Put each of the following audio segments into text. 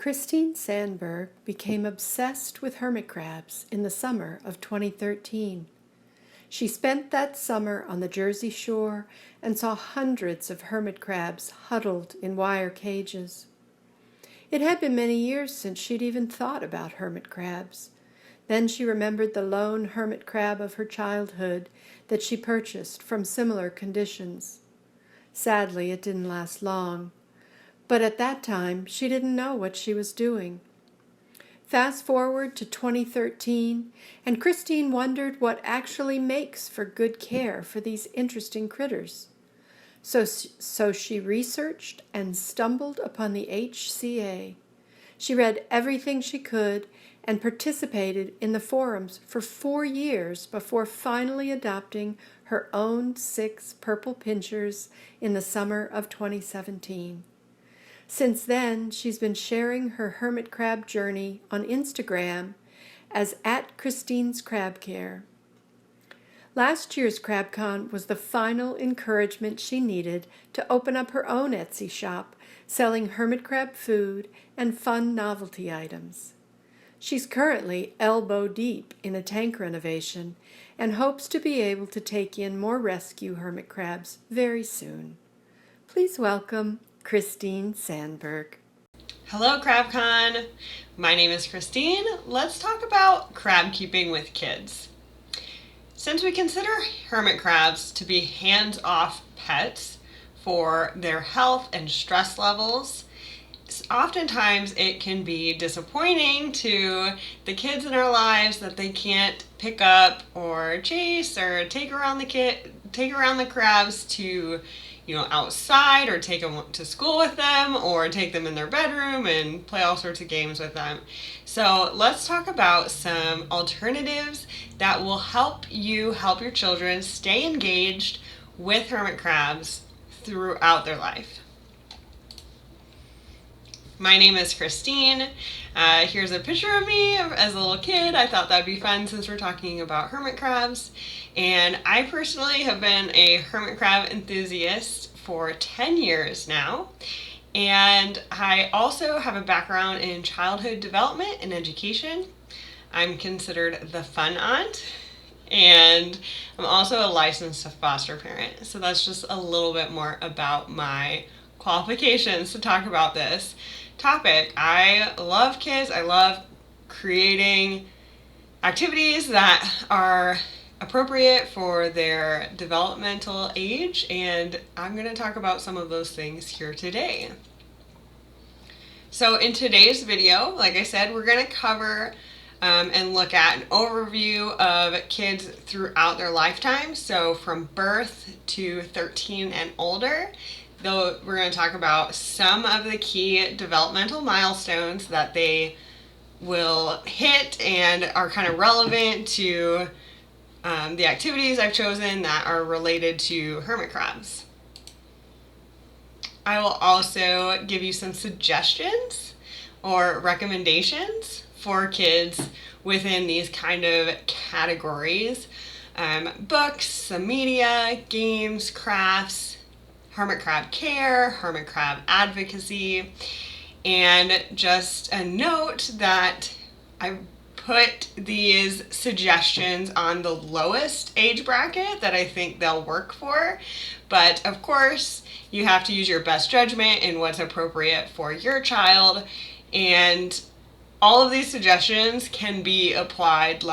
Christine Sandberg became obsessed with hermit crabs in the summer of 2013. She spent that summer on the Jersey Shore and saw hundreds of hermit crabs huddled in wire cages. It had been many years since she'd even thought about hermit crabs. Then she remembered the lone hermit crab of her childhood that she purchased from similar conditions. Sadly, it didn't last long. But at that time, she didn't know what she was doing. Fast forward to 2013, and Christine wondered what actually makes for good care for these interesting critters. So she researched and stumbled upon the HCA. She read everything she could and participated in the forums for 4 years before finally adopting her own 6 purple pinchers in the summer of 2017. Since then, she's been sharing her hermit crab journey on Instagram as @Christine's Crab Care. Last year's CrabCon was the final encouragement she needed to open up her own Etsy shop, selling hermit crab food and fun novelty items. She's currently elbow deep in a tank renovation and hopes to be able to take in more rescue hermit crabs very soon. Please welcome Christine Sandberg. Hello CrabCon! My name is Christine. Let's talk about crab keeping with kids. Since we consider hermit crabs to be hands-off pets for their health and stress levels, oftentimes it can be disappointing to the kids in our lives that they can't pick up or chase or take around the crabs to outside, or take them to school with them, or take them in their bedroom and play all sorts of games with them. So let's talk about some alternatives that will help your children stay engaged with hermit crabs throughout their life. My name is Christine. Here's a picture of me as a little kid. I thought that'd be fun since we're talking about hermit crabs. And I personally have been a hermit crab enthusiast for 10 years now. And I also have a background in childhood development and education. I'm considered the fun aunt. And I'm also a licensed foster parent. So that's just a little bit more about my qualifications to talk about this topic. I love kids. I love creating activities that are appropriate for their developmental age, and I'm going to talk about some of those things here today. So in today's video, like I said, we're going to cover and look at an overview of kids throughout their lifetime, so from birth to 13 and older. Though we're going to talk about some of the key developmental milestones that they will hit and are kind of relevant to the activities I've chosen that are related to hermit crabs. I will also give you some suggestions or recommendations for kids within these kind of categories. Books, some media, games, crafts, hermit crab care, hermit crab advocacy, and just a note that I put these suggestions on the lowest age bracket that I think they'll work for, but of course you have to use your best judgment in what's appropriate for your child, and all of these suggestions can be applied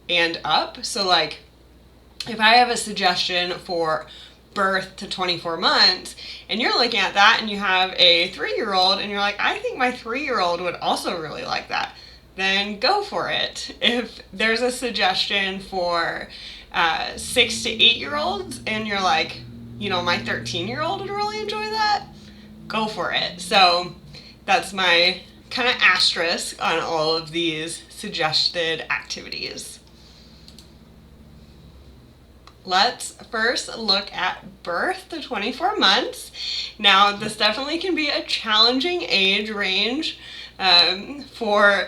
and up. So if I have a suggestion for birth to 24 months and you're looking at that and you have a 3-year-old and you're like, I think my 3-year-old would also really like that, then go for it. If there's a suggestion for 6 to 8-year-olds and you're like, my 13-year-old would really enjoy that, go for it. So that's my kind of asterisk on all of these suggested activities. Let's first look at birth to 24 months. Now, this definitely can be a challenging age range for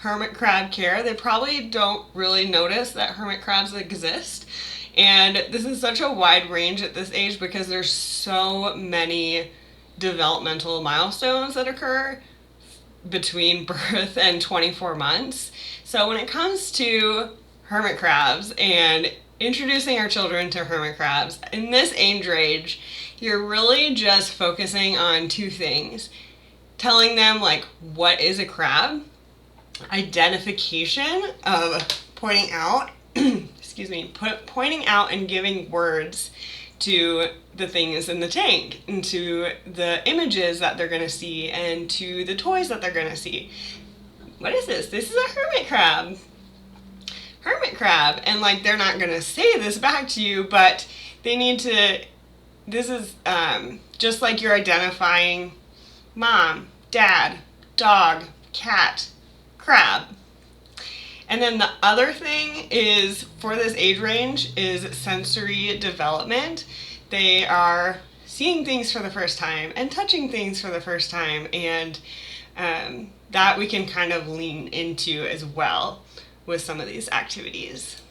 hermit crab care. They probably don't really notice that hermit crabs exist. And this is such a wide range at this age because there's so many developmental milestones that occur between birth and 24 months. So when it comes to hermit crabs and introducing our children to hermit crabs, in this age range, you're really just focusing on two things. Telling them like what is a crab, identification of pointing out, excuse me, pointing out and giving words to the things in the tank, and to the images that they're going to see, and to the toys that they're going to see. What is this? This is a hermit crab. Hermit crab. And like, they're not going to say this back to you, but they need to, this is just like you're identifying mom, dad, dog, cat, crab. And then the other thing is, for this age range, is sensory development. They are seeing things for the first time and touching things for the first time, and that we can kind of lean into as well with some of these activities.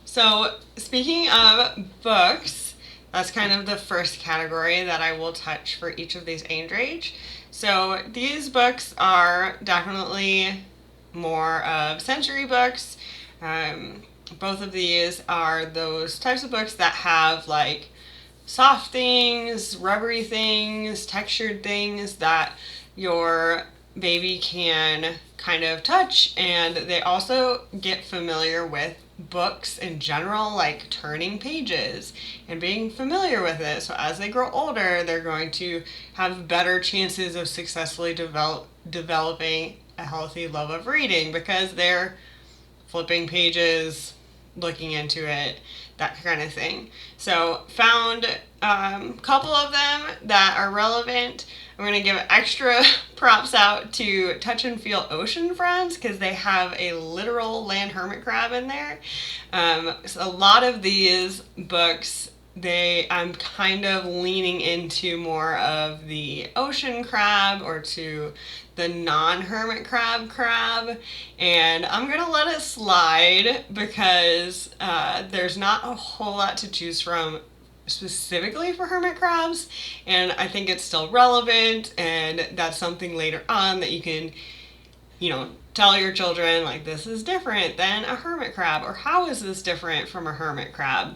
So speaking of books, that's kind of the first category that I will touch for each of these age range. So these books are definitely more of sensory books. Both of these are those types of books that have like soft things, rubbery things, textured things that your baby can kind of touch, and they also get familiar with books in general, like turning pages and being familiar with it. So as they grow older, they're going to have better chances of successfully developing a healthy love of reading, because they're flipping pages, looking into it, that kind of thing. So found a couple of them that are relevant. I'm going to give extra props out to Touch and Feel Ocean Friends, because they have a literal land hermit crab in there. So a lot of these books, I'm kind of leaning into more of the ocean crab, or to the non-hermit crab, and I'm gonna let it slide because there's not a whole lot to choose from specifically for hermit crabs, and I think it's still relevant, and that's something later on that you can, tell your children, like, this is different than a hermit crab, or how is this different from a hermit crab?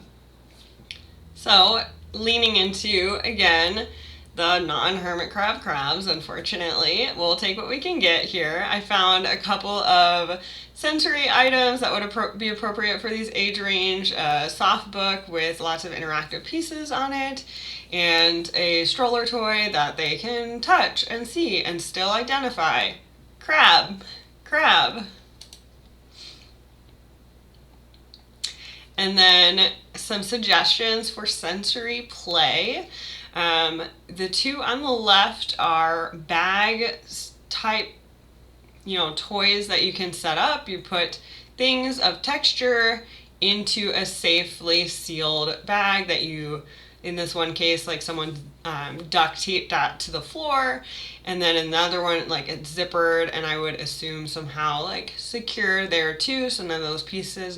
So leaning into, again, the non-hermit crabs, unfortunately. We'll take what we can get here. I found a couple of sensory items that would be appropriate for these age range. A soft book with lots of interactive pieces on it, and a stroller toy that they can touch and see and still identify. Crab. And then some suggestions for sensory play. The two on the left are bag type, toys that you can set up. You put things of texture into a safely sealed bag that you, in this one case, like someone duct taped that to the floor, and then another one, like it's zippered, and I would assume somehow like secure there too, so none of those pieces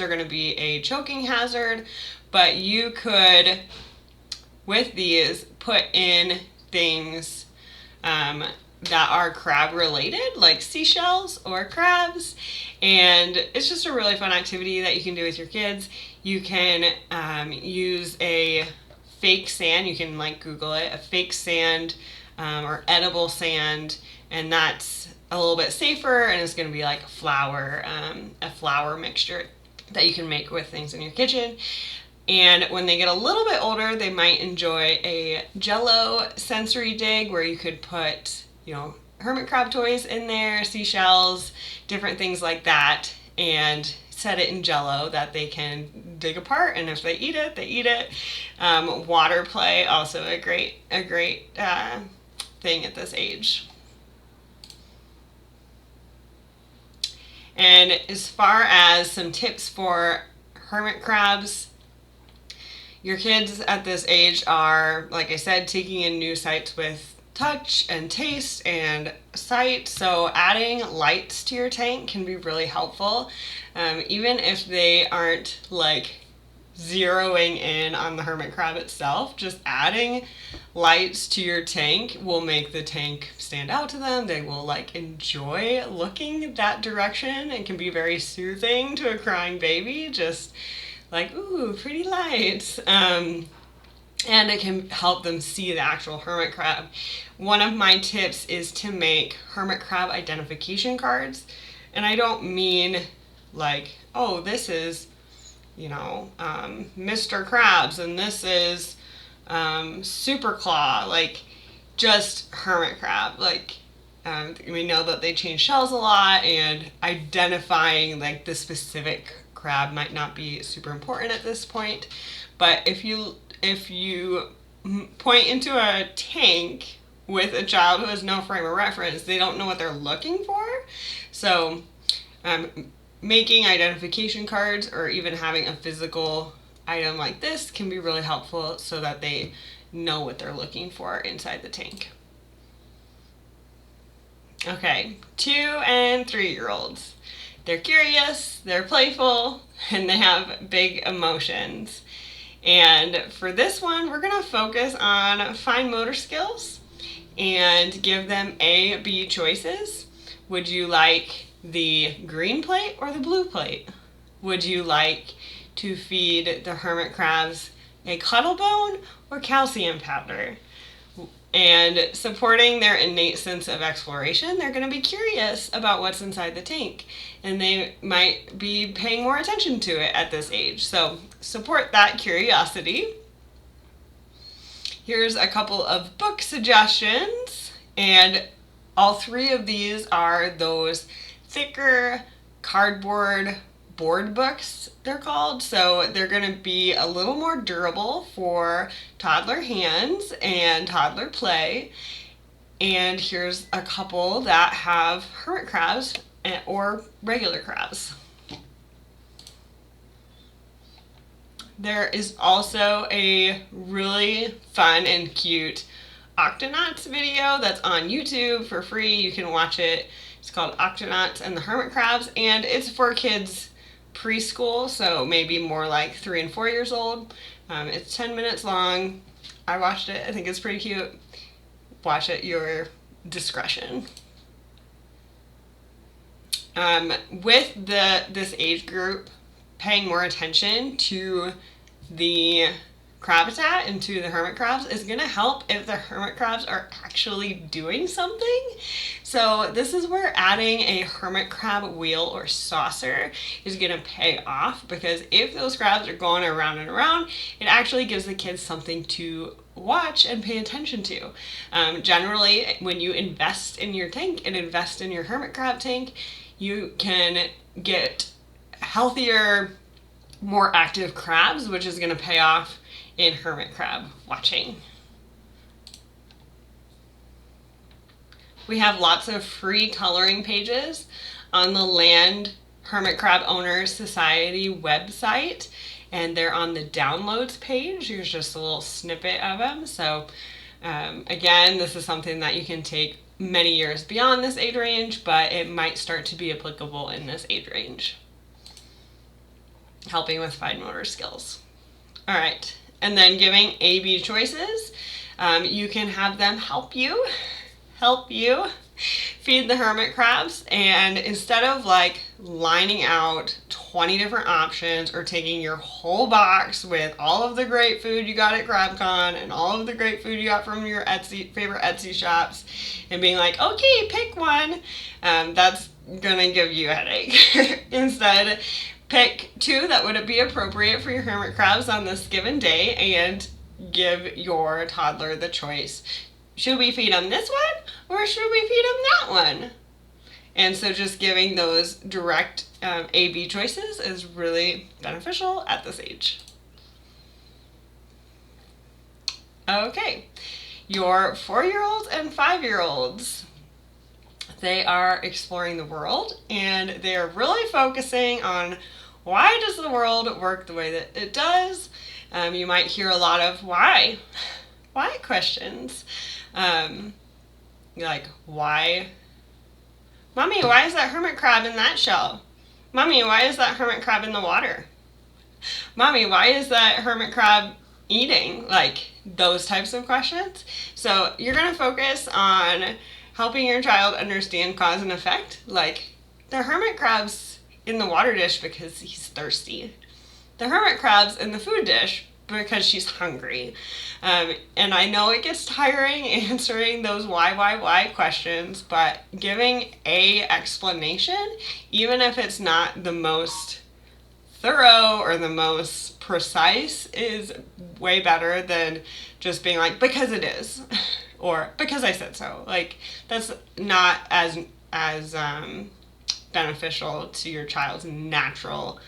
are going to be a choking hazard. But you could, with these, put in things that are crab related, like seashells or crabs, and it's just a really fun activity that you can do with your kids. You can use a fake sand. You can like Google it, a fake sand or edible sand, and that's a little bit safer, and it's going to be like a flour mixture that you can make with things in your kitchen. And when they get a little bit older, they might enjoy a Jello sensory dig, where you could put, hermit crab toys in there, seashells, different things like that, and set it in Jello that they can dig apart. And if they eat it, they eat it. Water play, also a great thing at this age. And as far as some tips for hermit crabs, your kids at this age are, like I said, taking in new sights with touch and taste and sight. So adding lights to your tank can be really helpful. Even if they aren't like zeroing in on the hermit crab itself, just adding lights to your tank will make the tank stand out to them. They will like enjoy looking that direction and can be very soothing to a crying baby. Just like, ooh, pretty lights. And it can help them see the actual hermit crab. One of my tips is to make hermit crab identification cards. And I don't mean like, oh, this is, Mr. Krabs and this is Super Claw. Like, just hermit crab. Like, we know that they change shells a lot, and identifying like the specific crab might not be super important at this point. But if you point into a tank with a child who has no frame of reference, they don't know what they're looking for. So making identification cards or even having a physical item like this can be really helpful so that they know what they're looking for inside the tank. Okay, 2 and 3-year-olds. They're curious, they're playful, and they have big emotions. And for this one, we're going to focus on fine motor skills and give them A, B choices. Would you like the green plate or the blue plate? Would you like to feed the hermit crabs a cuddle bone or calcium powder? And supporting their innate sense of exploration, they're going to be curious about what's inside the tank. And they might be paying more attention to it at this age. So support that curiosity. Here's a couple of book suggestions. And all 3 of these are those thicker cardboard board books, they're called. So they're going to be a little more durable for toddler hands and toddler play. And here's a couple that have hermit crabs or regular crabs. There is also a really fun and cute Octonauts video that's on YouTube for free. You can watch it. It's called Octonauts and the Hermit Crabs, and it's for kids preschool, so maybe more like 3 and 4 years old. It's 10 minutes long. I watched it. I think it's pretty cute. Watch at your discretion. With this age group, paying more attention to the crabbitat and to the hermit crabs is going to help if the hermit crabs are actually doing something. So this is where adding a hermit crab wheel or saucer is going to pay off, because if those crabs are going around and around, it actually gives the kids something to watch and pay attention to. Generally, when you invest in your tank and invest in your hermit crab tank, you can get healthier, more active crabs, which is going to pay off in hermit crab watching. We have lots of free coloring pages on the Land Hermit Crab Owners Society website, and they're on the downloads page. Here's just a little snippet of them. So again, this is something that you can take many years beyond this age range, but it might start to be applicable in this age range, helping with fine motor skills. All right, and then giving A/B choices. You can have them help you feed the hermit crabs, and instead of like lining out 20 different options or taking your whole box with all of the great food you got at CrabCon and all of the great food you got from your favorite Etsy shops and being like, okay, pick one, that's gonna give you a headache. Instead, pick 2 that would be appropriate for your hermit crabs on this given day and give your toddler the choice. Should we feed them this one or should we feed them that one? And so just giving those direct A/B choices is really beneficial at this age. Okay, your 4-year-olds and 5-year-olds. They are exploring the world, and they're really focusing on why does the world work the way that it does. You might hear a lot of why questions. Like, why? Mommy, why is that hermit crab in that shell? Mommy, why is that hermit crab in the water? Mommy, why is that hermit crab eating, like those types of questions. So you're going to focus on helping your child understand cause and effect, like the hermit crab's in the water dish because he's thirsty. The hermit crab's in the food dish because she's hungry. And I know it gets tiring answering those why questions, but giving a explanation, even if it's not the most thorough or the most precise, is way better than just being like, because it is, or because I said so. Like, that's not as beneficial to your child's natural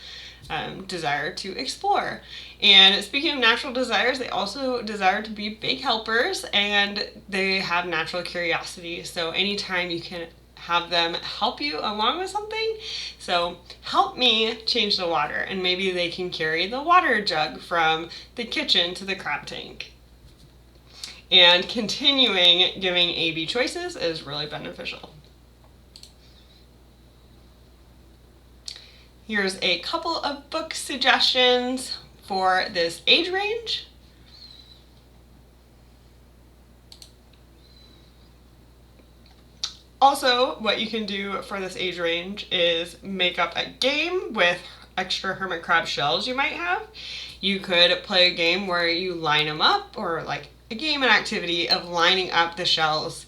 desire to explore. And speaking of natural desires, they also desire to be big helpers, and they have natural curiosity. So anytime you can have them help you along with something, so help me change the water, and maybe they can carry the water jug from the kitchen to the crab tank. And continuing giving A/B choices is really beneficial. Here's a couple of book suggestions for this age range. Also, what you can do for this age range is make up a game with extra hermit crab shells you might have. You could play a game where you line them up, or like a game and activity of lining up the shells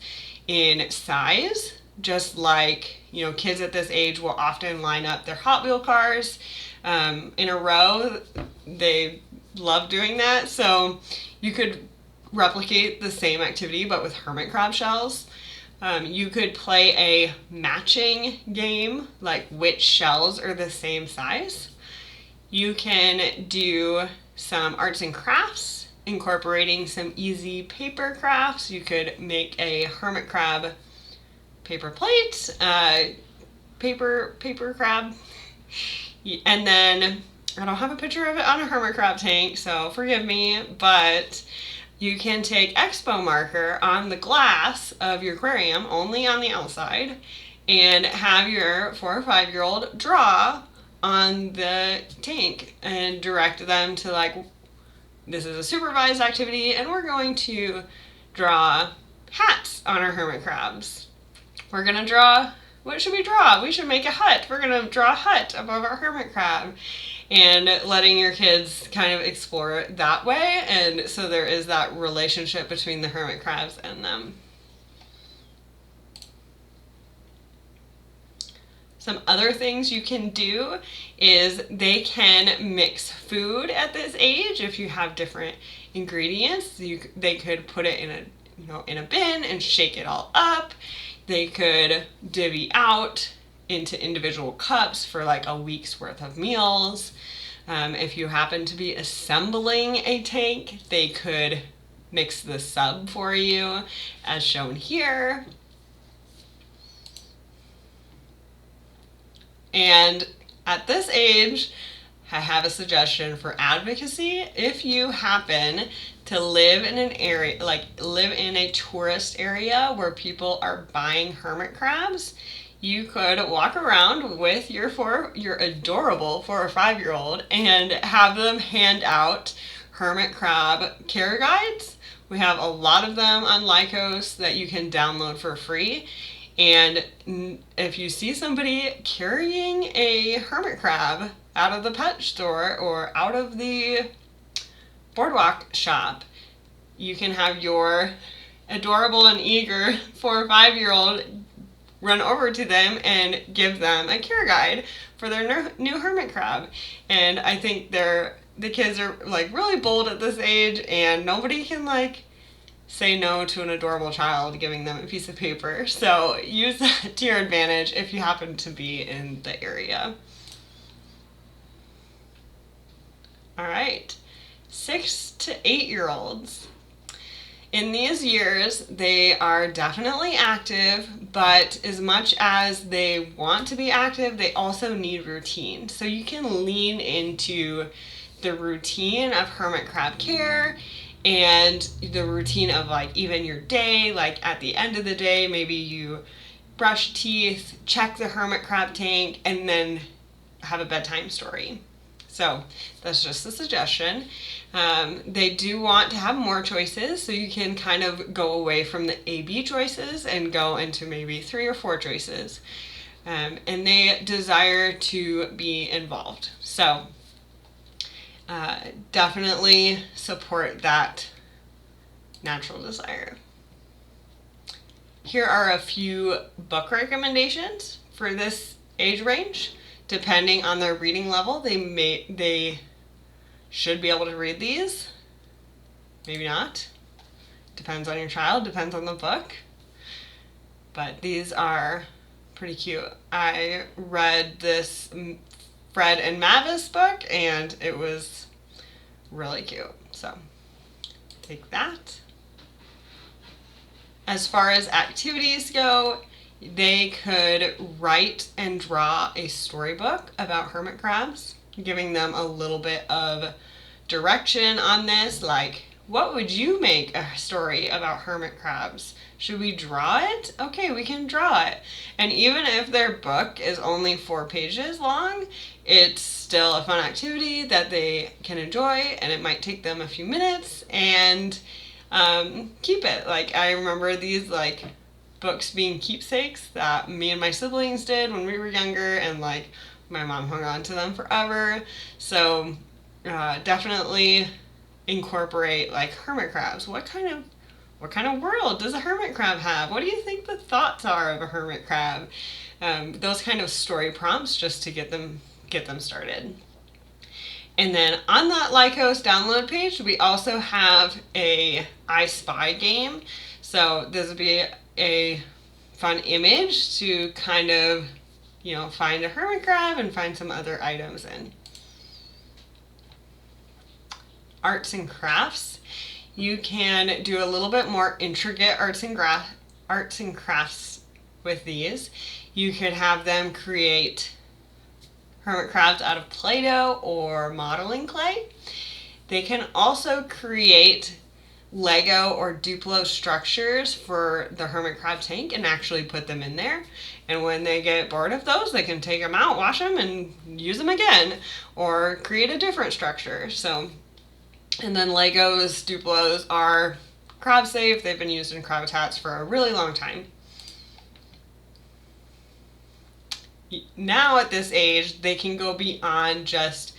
in size, just like, you know, kids at this age will often line up their Hot Wheel cars in a row. They love doing that. So you could replicate the same activity but with hermit crab shells. You could play a matching game, like which shells are the same size. You can do some arts and crafts, incorporating some easy paper crafts. You could make a hermit crab paper plate, paper crab, and then I don't have a picture of it on a hermit crab tank, so forgive me, but you can take Expo marker on the glass of your aquarium, only on the outside, and have your 4 or 5-year-old draw on the tank and direct them to, like, this is a supervised activity and we're going to draw hats on our hermit crabs. We're going to draw, what should we draw? We should make a hut. We're going to draw a hut above our hermit crab. And letting your kids kind of explore it that way. And so there is that relationship between the hermit crabs and them. Some other things you can do is they can mix food at this age. If you have different ingredients, they could put it in a bin and shake it all up. They could divvy out into individual cups for like a week's worth of meals. If you happen to be assembling a tank, they could mix the sub for you, as shown here. And at this age, I have a suggestion for advocacy. If you happen to live in an area, live in a tourist area where people are buying hermit crabs, you could walk around with your adorable 4 or 5-year-old and have them hand out hermit crab care guides. We have a lot of them on Lycos that you can download for free. And if you see somebody carrying a hermit crab out of the pet store or out of the boardwalk shop, you can have your adorable and eager 4 or 5-year-old run over to them and give them a care guide for their new hermit crab. And I think the kids are like really bold at this age, and nobody can like say no to an adorable child giving them a piece of paper. So use that to your advantage if you happen to be in the area. All right, 6 to 8-year-olds. In these years, they are definitely active, but as much as they want to be active, they also need routine. So you can lean into the routine of hermit crab care and the routine of like even your day. Like at the end of the day, maybe you brush teeth, check the hermit crab tank, and then have a bedtime story. So that's just a suggestion. They do want to have more choices, so you can kind of go away from the A-B choices and go into maybe 3 or 4 choices. And they desire to be involved. So definitely support that natural desire. Here are a few book recommendations for this age range. Depending on their reading level, they should be able to read these. Maybe not. Depends on your child, depends on the book. But these are pretty cute. I read this Fred and Mavis book and it was really cute. So take that. As far as activities go, they could write and draw a storybook about hermit crabs, giving them a little bit of direction on this, like, what would you make a story about hermit crabs? Should we draw it? Okay, we can draw it. And even if their book is only 4 pages long, it's still a fun activity that they can enjoy, and it might take them a few minutes, and keep it. Like, I remember these like books being keepsakes that me and my siblings did when we were younger, and like my mom hung on to them forever. So definitely incorporate like hermit crabs. What kind of world does a hermit crab have? What do you think the thoughts are of a hermit crab? Those kind of story prompts, just to get them started. And then on that Lycos download page, we also have a I Spy game. So this would be a fun image to kind of, find a hermit crab and find some other items in. Arts and crafts. You can do a little bit more intricate arts and crafts with these. You could have them create hermit crabs out of Play-Doh or modeling clay. They can also create Lego or Duplo structures for the hermit crab tank and actually put them in there. And when they get bored of those, they can take them out, wash them, and use them again, or create a different structure. So, and then Legos, Duplos are crab safe. They've been used in crab habitats for a really long time. Now at this age, they can go beyond just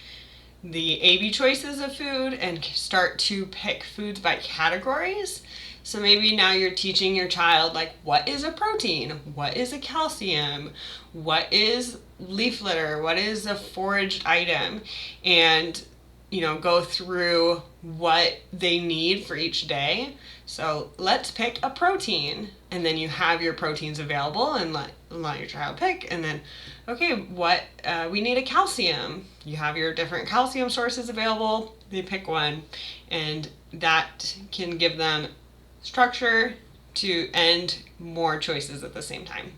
the A-B choices of food and start to pick foods by categories. So maybe now you're teaching your child, like, what is a protein? What is a calcium? What is leaf litter? What is a foraged item? And, go through what they need for each day. So let's pick a protein. And then you have your proteins available and let your child pick. And then, okay, we need a calcium. You have your different calcium sources available. They pick one. And that can give them structure and more choices at the same time.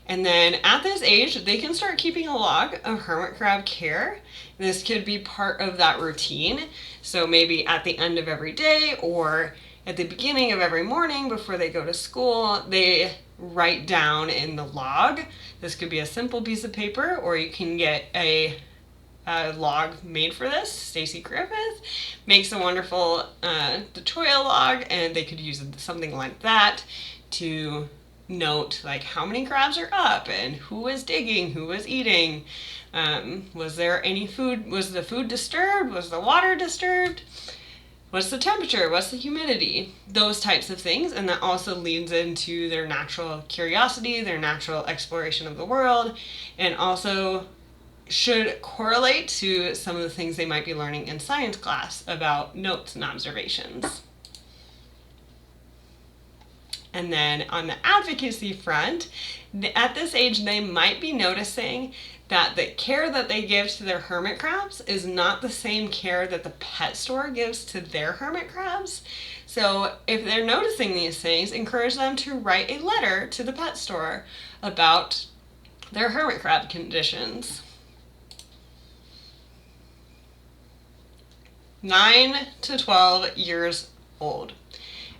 And then at this age, they can start keeping a log of hermit crab care. This could be part of that routine. So maybe at the end of every day or at the beginning of every morning before they go to school, they write down in the log. This could be a simple piece of paper, or you can get a log made for this. Stacy Griffith makes a wonderful tutorial log, and they could use something like that to note like how many crabs are up and who was digging, who was eating. Was there any food? Was the food disturbed? Was the water disturbed? What's the temperature? What's the humidity? Those types of things. And that also leads into their natural curiosity, their natural exploration of the world, and also should correlate to some of the things they might be learning in science class about notes and observations. And then on the advocacy front, at this age, they might be noticing that the care that they give to their hermit crabs is not the same care that the pet store gives to their hermit crabs. So if they're noticing these things, encourage them to write a letter to the pet store about their hermit crab conditions. 9 to 12 years old.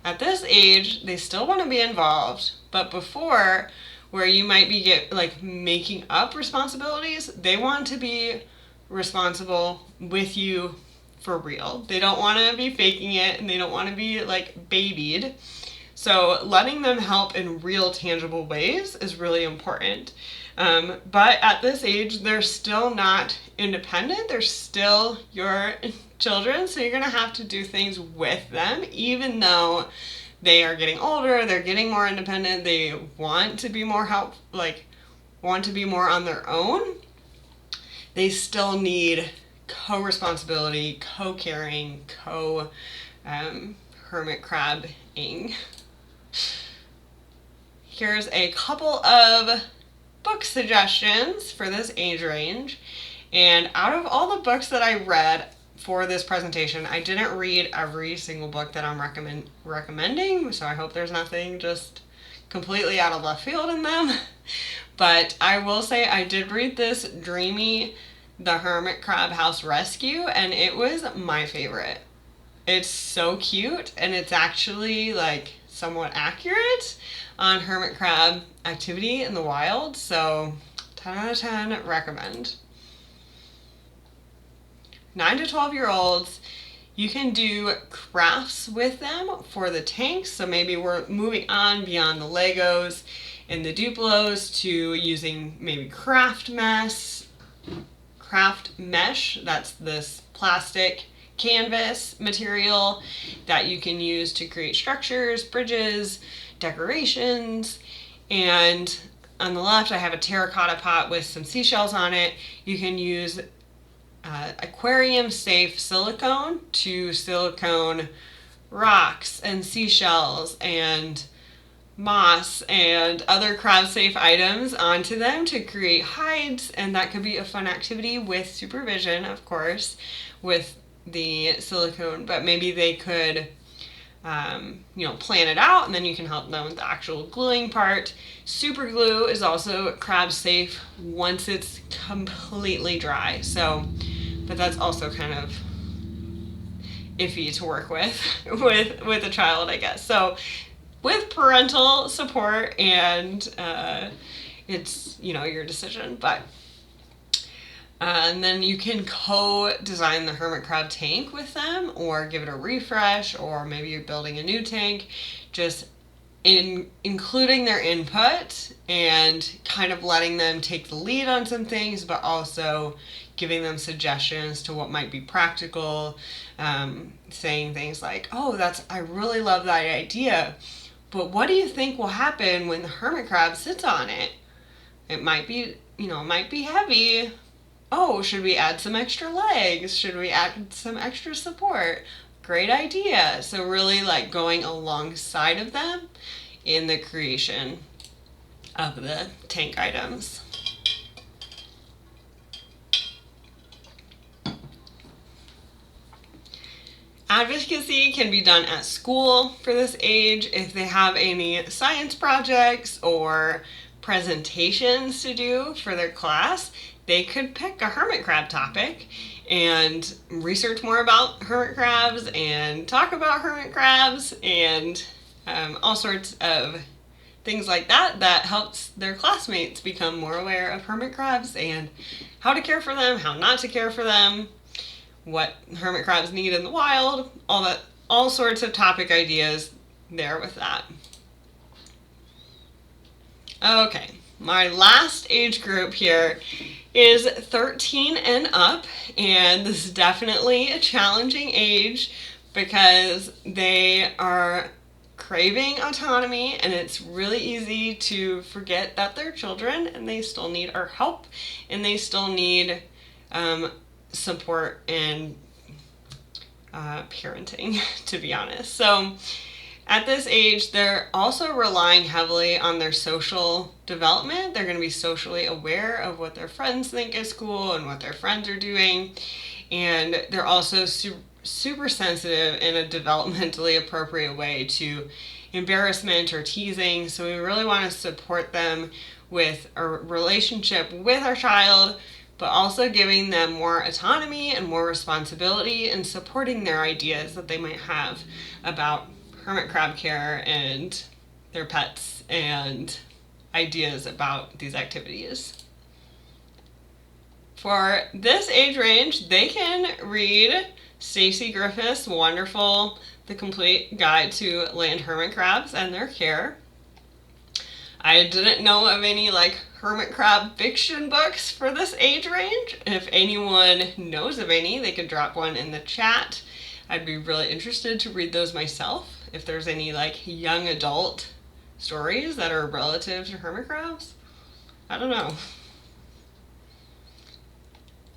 At this age, they still want to be involved, but before, where you might be making up responsibilities, they want to be responsible with you for real. They don't want to be faking it, and they don't want to be like babied. So letting them help in real tangible ways is really important. But at this age, they're still not independent. They're still your children. So you're going to have to do things with them, even though they are getting older, they're getting more independent, they want to be more want to be more on their own. They still need co-responsibility, co-caring, hermit crabbing. Here's a couple of book suggestions for this age range. And out of all the books that I read for this presentation, I didn't read every single book that I'm recommending, so I hope there's nothing just completely out of left field in them. But I will say I did read this Dreamy the Hermit Crab House Rescue, and it was my favorite. It's so cute, and it's actually like somewhat accurate on hermit crab activity in the wild, so 10 out of 10 recommend. 9 to 12-year-olds, you can do crafts with them for the tanks. So maybe we're moving on beyond the Legos and the Duplos to using maybe craft mesh. That's this plastic canvas material that you can use to create structures, bridges, decorations. And on the left, I have a terracotta pot with some seashells on it. You can use aquarium safe silicone to silicone rocks and seashells and moss and other crab safe items onto them to create hides, and that could be a fun activity with supervision, of course, with the silicone. But maybe they could plan it out, and then you can help them with the actual gluing part. Super glue is also crab safe once it's completely dry. But that's also kind of iffy to work with a child, I guess. So with parental support, and it's your decision. But and then you can co-design the hermit crab tank with them, or give it a refresh, or maybe you're building a new tank. Just including their input and kind of letting them take the lead on some things, but also giving them suggestions to what might be practical, saying things like, I really love that idea, but what do you think will happen when the hermit crab sits on it? It might be heavy. Oh, should we add some extra legs? Should we add some extra support? Great idea. So really going alongside of them in the creation of the tank items. Advocacy can be done at school for this age. If they have any science projects or presentations to do for their class, they could pick a hermit crab topic and research more about hermit crabs and talk about hermit crabs and all sorts of things like that helps their classmates become more aware of hermit crabs and how to care for them, how not to care for them, what hermit crabs need in the wild, all sorts of topic ideas there with that. Okay, my last age group here is 13 and up, and this is definitely a challenging age because they are craving autonomy, and it's really easy to forget that they're children and they still need our help, and they still need support and parenting, to be honest. So at this age, they're also relying heavily on their social development. They're going to be socially aware of what their friends think is cool and what their friends are doing. And they're also super sensitive in a developmentally appropriate way to embarrassment or teasing. So we really want to support them with a relationship with our child, but also giving them more autonomy and more responsibility and supporting their ideas that they might have about hermit crab care and their pets and ideas about these activities. For this age range, they can read Stacy Griffith's wonderful The Complete Guide to Land Hermit Crabs and Their Care. I didn't know of any hermit crab fiction books for this age range. If anyone knows of any, they could drop one in the chat. I'd be really interested to read those myself. If there's any young adult stories that are relative to hermit crabs, I don't know.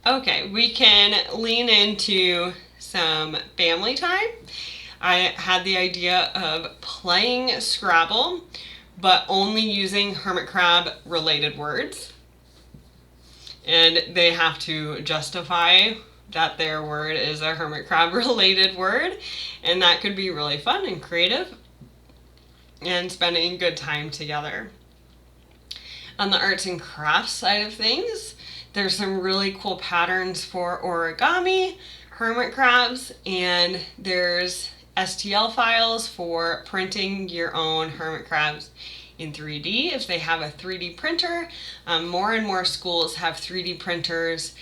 Okay, we can lean into some family time. I had the idea of playing Scrabble, but only using hermit crab related words. And they have to justify that their word is a hermit crab related word. And that could be really fun and creative and spending good time together. On the arts and crafts side of things, there's some really cool patterns for origami, hermit crabs, and there's STL files for printing your own hermit crabs in 3D if they have a 3D printer. More and more schools have 3D printers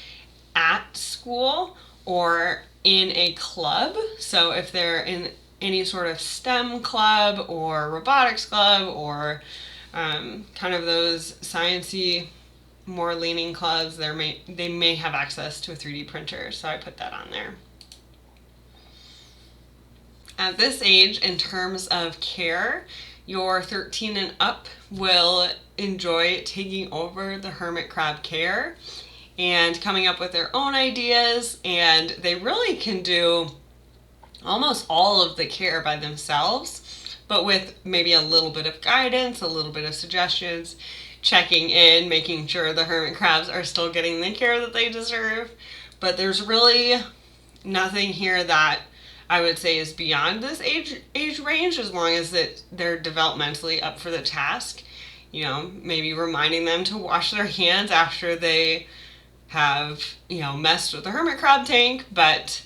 at school or in a club. So if they're in any sort of STEM club or robotics club or kind of those sciencey, more leaning clubs, they may have access to a 3D printer, so I put that on there. At this age, in terms of care, your 13 and up will enjoy taking over the hermit crab care and coming up with their own ideas, and they really can do almost all of the care by themselves, but with maybe a little bit of guidance, a little bit of suggestions, checking in, making sure the hermit crabs are still getting the care that they deserve. But there's really nothing here that I would say is beyond this age range, as long as they're developmentally up for the task. Maybe reminding them to wash their hands after they have, messed with the hermit crab tank. But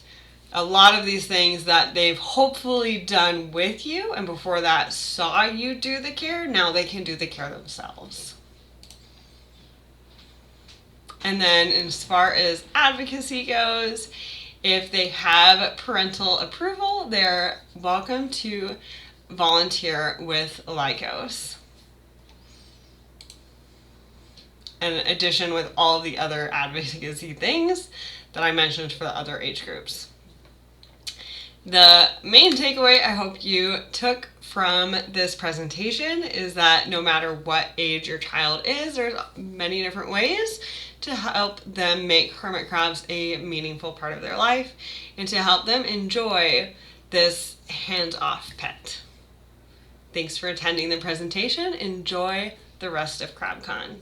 a lot of these things that they've hopefully done with you and before that saw you do the care, now they can do the care themselves. And then as far as advocacy goes, if they have parental approval, they're welcome to volunteer with Lycos. In addition with all of the other advocacy things that I mentioned for the other age groups. The main takeaway I hope you took from this presentation is that no matter what age your child is, there's many different ways to help them make hermit crabs a meaningful part of their life and to help them enjoy this hands-off pet. Thanks for attending the presentation. Enjoy the rest of CrabCon.